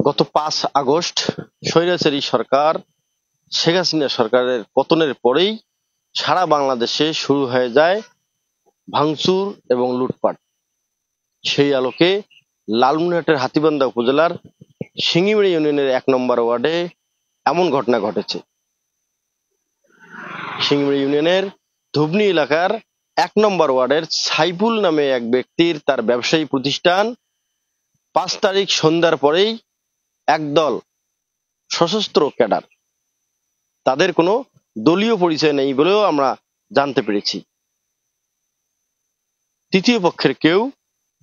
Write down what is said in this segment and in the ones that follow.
গত 5 আগস্ট স্বৈরাচারী সরকার শেখ হাসিনা সরকারের পতনের পরেই সারা বাংলাদেশে শুরু হয়ে যায় ভাঙচুর এবং লুটপাট। সেই আলোকে লালমনিরহাটের হাতীবান্ধা উপজেলার সিঙ্গিমারি ইউনিয়নের 1 নম্বর ওয়ার্ডে এমন ঘটনা ঘটেছে। সিঙ্গিমারি ইউনিয়নের ধুবনি এলাকার 1 নম্বর ওয়ার্ডের সাইফুল নামে এক ব্যক্তির তার ব্যবসায়ী প্রতিষ্ঠান 5 তারিখ সন্ধ্যার পরেই একদল সশস্ত্র ক্যাডার, তাদের কোনো দলীয় পরিচয় নেই বলেও আমরা জানতে পেরেছি, তৃতীয় পক্ষের কেউ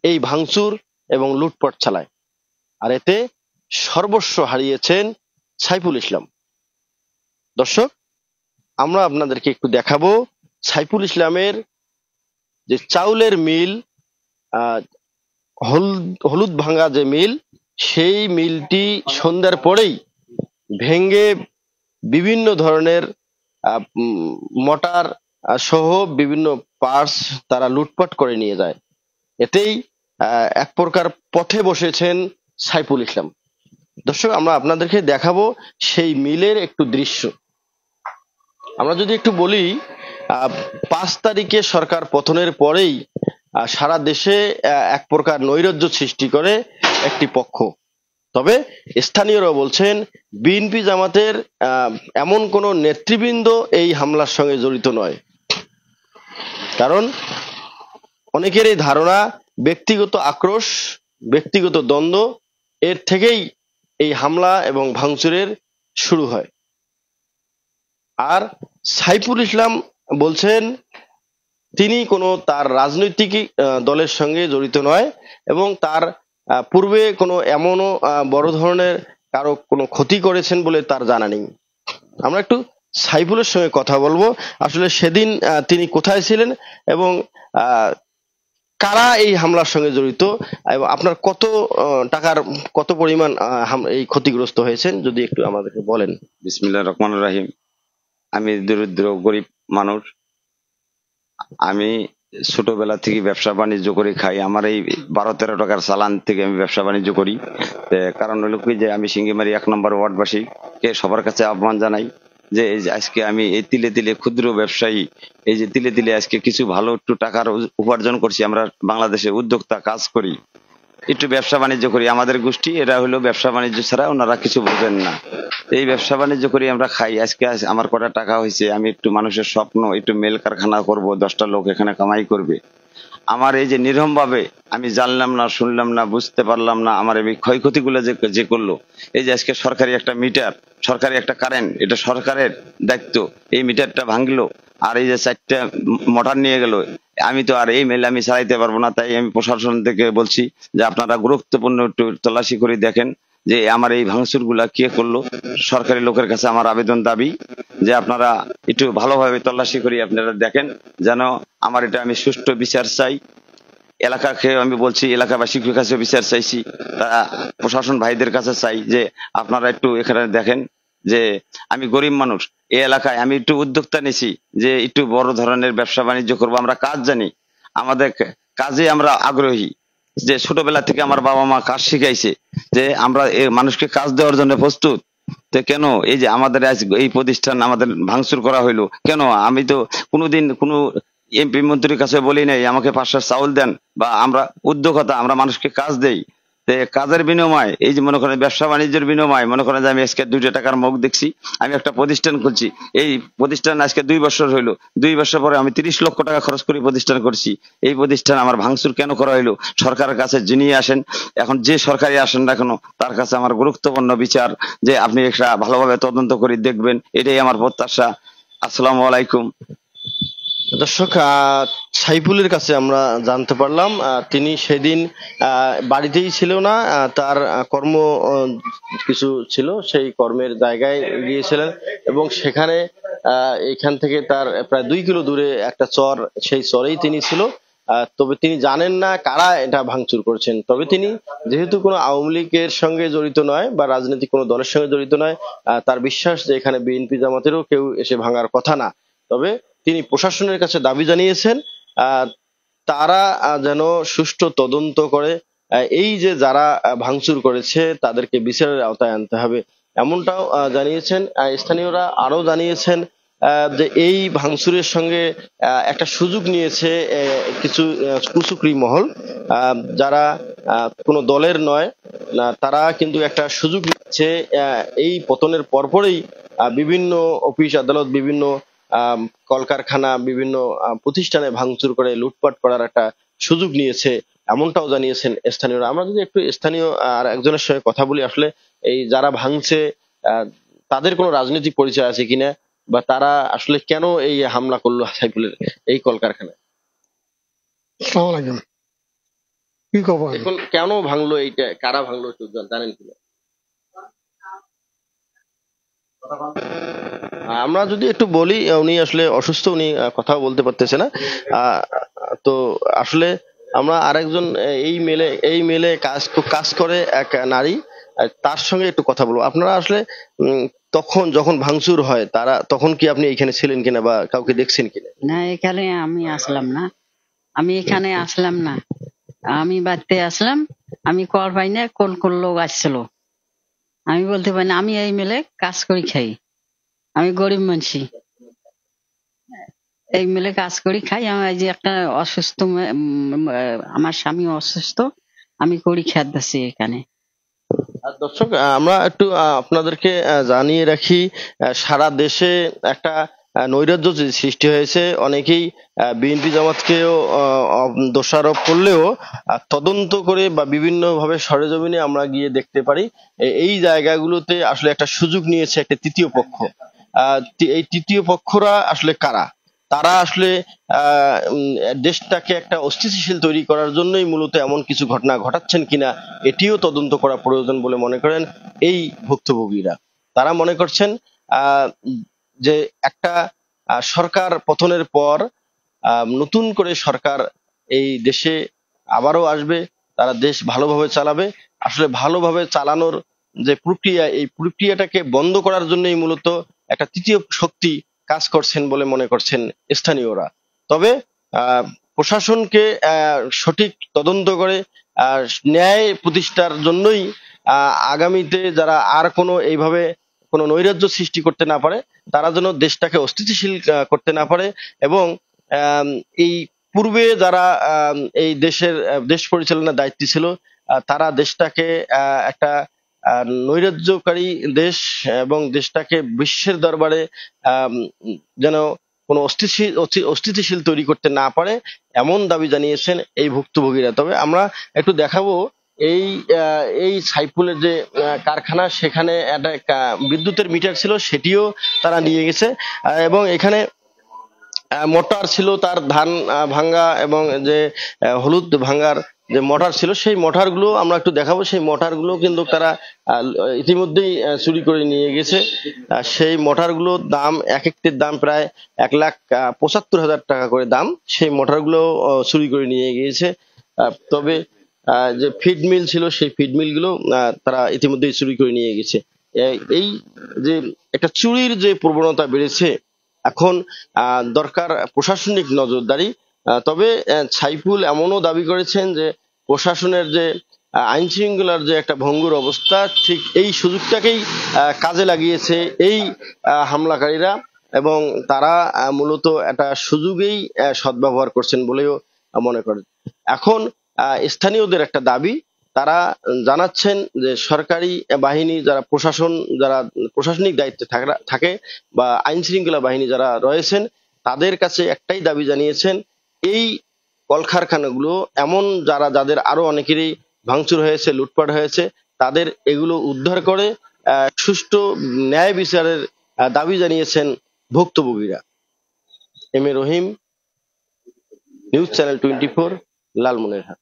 এই ভাঙচুর এবং লুটপাট চালায়। আর এতে সর্বস্ব হারিয়েছেন সাইফুল ইসলাম। দর্শক, আমরা আপনাদেরকে একটু দেখাবো সাইফুল ইসলামের যে চাউলের মিল, হলুদ ভাঙা যে মিল, সেই মিলটি সন্ধ্যার পরেই ভেঙে বিভিন্ন ধরনের মোটর সহ বিভিন্ন পার্টস তারা লুটপাট করে নিয়ে যায়। এতেই এক প্রকার পথে বসেছেন সাইফুল ইসলাম। দর্শক, আমরা আপনাদেরকে দেখাবো সেই মিলের একটু দৃশ্য। আমরা যদি একটু বলি, 5 তারিখে সরকার পতনের পরেই সারা দেশে এক প্রকার নৈরাজ্য সৃষ্টি করে একটি পক্ষ। তবে স্থানীয়রা বলছেন বিএনপি জামাতের এমন কোন নেতৃবৃন্দ এই হামলার সঙ্গে জড়িত নয়। কারণ অনেকেরই ধারণা ব্যক্তিগত আক্রোশ, ব্যক্তিগত দ্বন্দ্ব এর থেকেই এই হামলা এবং ভাঙচুরের শুরু হয়। আর সাইফুল ইসলাম বলছেন তিনি কোনো তার রাজনৈতিক দলের সঙ্গে জড়িত নয় এবং তার পূর্বে কোনো এমনও বড় ধরনের কারো কোনো ক্ষতি করেছেন বলে তার জানা নেই। আমরা একটু সাইফুলের সঙ্গে কথা বলবো, আসলে সেদিন তিনি কোথায় ছিলেন এবং কারা এই হামলার সঙ্গে জড়িত এবং আপনার কত টাকার কত পরিমাণ এই ক্ষতিগ্রস্ত হয়েছেন যদি একটু আমাদেরকে বলেন। বিসমিল্লাহির রহমানির রহিম। আমি দরিদ্র গরিব মানুষ। আমি ছোটবেলা থেকে ব্যবসা বাণিজ্য করে খাই। আমার এই 12-13 টাকার চালান থেকে আমি ব্যবসা বাণিজ্য করি। কারণ হলো কি যে আমি সিঙ্গিমারি 1 নম্বর ওয়ার্ডবাসী কে সবার কাছে আহ্বান জানাই যে আজকে আমি এই তিলে তিলে ক্ষুদ্র ব্যবসায়ী, এই যে তিলে তিলে আজকে কিছু ভালো একটু টাকার উপার্জন করছি। আমরা বাংলাদেশে উদ্যোক্তা কাজ করি, একটু ব্যবসা বাণিজ্য করি। আমাদের গোষ্ঠী এরা হলো ব্যবসা বাণিজ্য ছাড়া ওনারা কিছু বোঝেন না। এই ব্যবসা বাণিজ্য করি আমরা খাই। আজকে আমার কটা টাকা হয়েছে, আমি একটু মানুষের স্বপ্ন একটু মেল কারখানা করব, 10টা লোক এখানে কামাই করবে। আমার এই যে নির্মম ভাবে আমি জানলাম না, শুনলাম না, বুঝতে পারলাম না আমার এই ক্ষয়ক্ষতিগুলো যে করলো। এই যে আজকে সরকারি একটা মিটার, সরকারি একটা কারেন্ট, এটা সরকারের দায়িত্ব, এই মিটারটা ভাঙলো আর এই যে 4টা মোটর নিয়ে গেল। আমি তো আর এই মেল আমি চালাইতে পারবো না, তাই আমি প্রশাসন থেকে বলছি যে আপনারা গুরুত্বপূর্ণ একটু তল্লাশি করে দেখেন যে আমার এই ভাঙচুর গুলা কে করলো। সরকারি লোকের কাছে আমার আবেদন দাবি যে আপনারা একটু ভালোভাবে তল্লাশি করি আপনারা দেখেন, যেন আমার এটা আমি সুষ্ঠু বিচার চাই। এলাকাকে আমি বলছি, এলাকাবাসীর কাছে বিচার চাইছি, প্রশাসন ভাইদের কাছে চাই যে আপনারা একটু এখানে দেখেন যে আমি গরিব মানুষ, এই এলাকায় আমি একটু উদ্যোক্তা নিছি যে একটু বড় ধরনের ব্যবসা বাণিজ্য করবো। আমরা কাজ জানি, আমাদের কাজে আমরা আগ্রহী, যে ছোটবেলা থেকে আমার বাবা মা কাজ শিখাইছে যে আমরা মানুষকে কাজ দেওয়ার জন্য প্রস্তুত। তো কেন এই যে আমাদের এই প্রতিষ্ঠান আমাদের ভাঙচুর করা হইলো কেন? আমি তো কোনোদিন কোনো এমপি মন্ত্রীর কাছে বলি নাই আমাকে 5 চাউল দেন, বা আমরা উদ্যোক্তা, আমরা মানুষকে কাজ দেই। কাজের বিনিময় এই যে মনে করেন ব্যবসা বাণিজ্যের বিনিময় মনে করেন যে আমি আজকে 2 টাকার মুখ দেখছি, আমি একটা প্রতিষ্ঠান খুলছি। এই প্রতিষ্ঠান আজকে 2 বছর হইলো, 2 বছর পরে আমি 30 লক্ষ টাকা খরচ করে প্রতিষ্ঠান করছি। এই প্রতিষ্ঠান আমার ভাঙচুর কেন করা হইলো? সরকারের কাছে যিনি আসেন, এখন যে সরকারি আসেন না কেন, তার কাছে আমার গুরুত্বপূর্ণ বিচার যে আপনি একটা ভালোভাবে তদন্ত করে দেখবেন, এটাই আমার প্রত্যাশা। আসসালামু আলাইকুম। দর্শক, সাইফুলের কাছে আমরা জানতে পারলাম তিনি সেদিন বাড়িতেই ছিল না, তার কর্ম কিছু ছিল, সেই কর্মের জায়গায় গিয়েছিলেন এবং সেখানে এখান থেকে তার প্রায় 2 কিলো দূরে একটা চর, সেই চরেই তিনি ছিল। তবে তিনি জানেন না কারা এটা ভাঙচুর করছেন। তবে তিনি যেহেতু কোনো আওয়ামী লীগের সঙ্গে জড়িত নয় বা রাজনৈতিক কোনো দলের সঙ্গে জড়িত নয়, তার বিশ্বাস যে এখানে বিএনপি জামাতেরও কেউ এসে ভাঙার কথা না। তবে তিনি প্রশাসনের কাছে দাবি জানিয়েছেন তারা যেন সুষ্ঠু তদন্ত করে এই যে যারা ভাঙচুর করেছে তাদেরকে বিচারের আওতায় আনতে হবে, এমনটাও জানিয়েছেন। স্থানীয়রা আরো জানিয়েছেন যে এই ভাঙচুরের সঙ্গে একটা সুযোগ নিয়েছে কিছু কুচক্রী মহল, যারা কোনো দলের নয়, তারা কিন্তু একটা সুযোগ নিচ্ছে এই পতনের পরপরই বিভিন্ন অফিস আদালত, বিভিন্ন কলকারখানা, বিভিন্ন প্রতিষ্ঠানে ভাঙচুর করে লুটপাট করার একটা সুযোগ নিয়েছে, এমনটাও জানিয়েছেন স্থানীয়রা। আমরা যদি একটু স্থানীয় আর একজনের সঙ্গে কথা বলি, আসলে এই যারা ভাঙছে তাদের কোনো রাজনৈতিক পরিচয় আছে কিনা, বা তারা আসলে কেন এই হামলা করলো সাইফুলের এই কলকারখানায়? আসসালামু আলাইকুম। কি খবর? এখন কেন ভাঙলো, এইটা কারা ভাঙলো একটু জানেন কিনা? আমরা যদি একটু বলি, উনি আসলে অসুস্থ, উনি কথাও বলতে পারতেছে না। আহ, তো আসলে আমরা আরেকজন এই মেলে কাজ করে এক নারী, তার সঙ্গে একটু কথা বলবো। আপনারা আসলে তখন যখন ভাঙচুর হয় তখন কি আপনি এখানে ছিলেন কিনা বা কাউকে দেখছেন কিনা? না, এখানে আমি আসলাম না। আমি এখানে আসলাম না, আমি বাড়িতে আসলাম। আমি কল পাই না, কোন লোক আসছিল আমি বলতে পারি না। আমি এই মেলে কাজ করি খাই, আমি গরিব মানুষই, এই মেলে কাজ করি খাই। আমার এই যে একটা অসুস্থ আমার স্বামী অসুস্থ, আমি করি খাদ্যাছি এখানে। আর দর্শক, আমরা একটু আপনাদেরকে জানিয়ে রাখি, সারা দেশে একটা নৈরাজ্য যে সৃষ্টি হয়েছে। অনেকেই বিএনপি জামাতকেও দোষারোপ করলেও তদন্ত করে বা বিভিন্ন ভাবে সরেজমিনে আমরা গিয়ে দেখতে পারি এই জায়গাগুলোতে আসলে একটা সুযোগ নিয়েছে একটা তৃতীয় পক্ষ। এই তৃতীয় পক্ষরা আসলে কারা? তারা আসলে দেশটাকে একটা অস্থিতিশীল তৈরি করার জন্যই মূলত এমন কিছু ঘটনা ঘটাচ্ছেন কিনা এটিও তদন্ত করা প্রয়োজন বলে মনে করেন এই ভুক্তভোগীরা। তারা মনে করছেন যে একটা সরকার পতনের পর নতুন করে সরকার এই দেশে আবারও আসবে, তারা দেশ ভালোভাবে চালাবে। আসলে ভালোভাবে চালানোর যে প্রক্রিয়া, এই প্রক্রিয়াটাকে বন্ধ করার জন্যই মূলত একটা তৃতীয় শক্তি কাজ করছেন বলে মনে করছেন স্থানীয়রা। তবে প্রশাসনকে সঠিক তদন্ত করে ন্যায় প্রতিষ্ঠার জন্যই আগামীতে যারা আর কোনো এইভাবে কোনো নৈরাজ্য সৃষ্টি করতে না পারে, তারা যেন দেশটাকে অস্থিতিশীল করতে না পারে, এবং এই পূর্বে যারা এই দেশ পরিচালনার দায়িত্বে ছিল, তারা দেশটাকে একটা নৈরাজ্যকারী দেশ এবং দেশটাকে বিশ্বের দরবারে যেন কোনো অস্থিতিশীল তৈরি করতে না পারে, এমন দাবি জানিয়েছেন এই ভুক্তভোগীরা। তবে আমরা একটু দেখাবো এই সাইফুলের যে কারখানা, সেখানে একটা বিদ্যুতের মিটার ছিল, সেটিও তারা নিয়ে গেছে, এবং এখানে মোটর ছিল, তার ধান ভাঙ্গা এবং যে হলুদ ভাঙ্গার যে মোটর ছিল, সেই মোটর গুলো আমরা একটু দেখাবো। সেই মোটর গুলো কিন্তু তারা ইতিমধ্যেই চুরি করে নিয়ে গেছে। সেই মোটর গুলোর দাম, এক একটির দাম প্রায় 1,75,000 টাকা করে দাম। সেই মোটর গুলো চুরি করে নিয়ে গিয়েছে। তবে যে ফিড মিল ছিল, সেই ফিড মিল গুলো তারা ইতিমধ্যেই চুরি করে নিয়ে গেছে। এই যে একটা চুরির যে প্রবণতা বেড়েছে, এখন দরকার প্রশাসনিক নজরদারি। তবে সাইফুল এমনও দাবি করেছেন যে প্রশাসনের যে আইন শৃঙ্খলার যে একটা ভঙ্গুর অবস্থা, ঠিক এই সুযোগটাকেই কাজে লাগিয়েছে এই হামলাকারীরা, এবং তারা মূলত একটা সুযোগেই সদ্ব্যবহার করছেন বলেও মনে করেন। এখন স্থানীয়দের একটা দাবি, তারা জানাচ্ছেন যে সরকারি বাহিনী যারা প্রশাসনিক দায়িত্বে থাকে বা আইন শৃঙ্খলা বাহিনী যারা রয়েছেন, তাদের কাছে একটাই দাবি জানিয়েছেন, এই কলকারখানাগুলো এমন যাদের আরো অনেকেরই ভাঙচুর হয়েছে, লুটপাট হয়েছে, তাদের এগুলো উদ্ধার করে সুষ্ঠু ন্যায় বিচারের দাবি জানিয়েছেন ভুক্তভোগীরা। M A Rahim, news channel 24, Lalmonirhat.